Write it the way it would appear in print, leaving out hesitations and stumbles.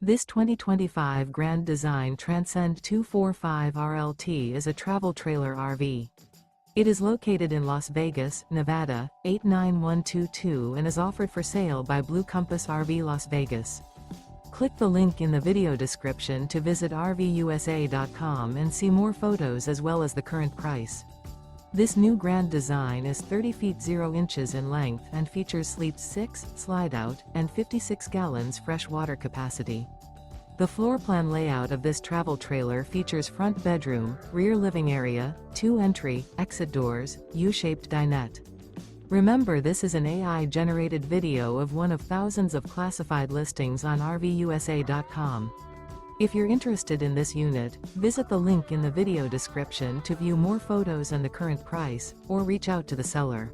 This 2025 Grand Design Transcend 245 RLT is a travel trailer RV. It is located in Las Vegas, Nevada, 89122 and is offered for sale by Blue Compass RV Las Vegas. Click the link in the video description to visit RVUSA.com and see more photos as well as the current price. This new Grand Design is 30 feet 0 inches in length and features sleeps 6, slide-out, and 56 gallons fresh water capacity. The floor plan layout of this travel trailer features front bedroom, rear living area, 2 entry, exit doors, U-shaped dinette. Remember, this is an AI-generated video of one of thousands of classified listings on RVUSA.com. If you're interested in this unit, visit the link in the video description to view more photos and the current price, or reach out to the seller.